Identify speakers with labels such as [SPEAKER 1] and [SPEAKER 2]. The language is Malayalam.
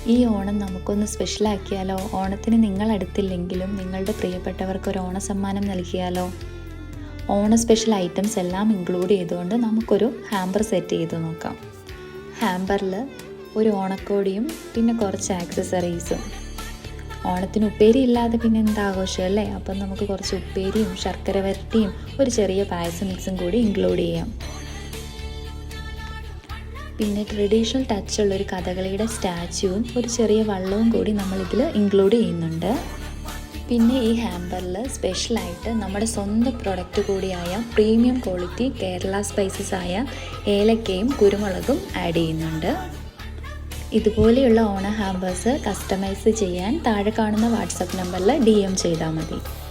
[SPEAKER 1] ഈ ഓണം നമുക്കൊന്ന് സ്പെഷ്യലാക്കിയാലോ? ഓണത്തിന് നിങ്ങളടുത്തില്ലെങ്കിലും നിങ്ങളുടെ പ്രിയപ്പെട്ടവർക്ക് ഒരു ഓണസമ്മാനം നൽകിയാലോ? ഓണ സ്പെഷ്യൽ ഐറ്റംസ് എല്ലാം ഇൻക്ലൂഡ് ചെയ്തുകൊണ്ട് നമുക്കൊരു ഹാമ്പർ സെറ്റ് ചെയ്ത് നോക്കാം. ഹാമ്പറിൽ ഒരു ഓണക്കോടിയും പിന്നെ കുറച്ച് ആക്സസറീസും. ഓണത്തിന് ഉപ്പേരി ഇല്ലാതെ പിന്നെ എന്താഘോഷം അല്ലേ? അപ്പം നമുക്ക് കുറച്ച് ഉപ്പേരിയും ശർക്കര വരട്ടിയും ഒരു ചെറിയ പായസം മിക്സും കൂടി ഇൻക്ലൂഡ് ചെയ്യാം. പിന്നെ ട്രഡീഷണൽ ടച്ചുള്ളൊരു കഥകളിയുടെ സ്റ്റാച്യുവും ഒരു ചെറിയ വള്ളവും കൂടി നമ്മളിതിൽ ഇൻക്ലൂഡ് ചെയ്യുന്നുണ്ട്. പിന്നെ ഈ ഹാമ്പറിൽ സ്പെഷ്യലായിട്ട് നമ്മുടെ സ്വന്തം പ്രൊഡക്റ്റ് കൂടിയായ പ്രീമിയം ക്വാളിറ്റി കേരള സ്പൈസസ് ആയ ഏലക്കയും കുരുമുളകും ആഡ് ചെയ്യുന്നുണ്ട്. ഇതുപോലെയുള്ള ഓണ ഹാമ്പേഴ്സ് കസ്റ്റമൈസ് ചെയ്യാൻ താഴെ കാണുന്ന വാട്സപ്പ് നമ്പറിൽ DM ചെയ്താൽ മതി.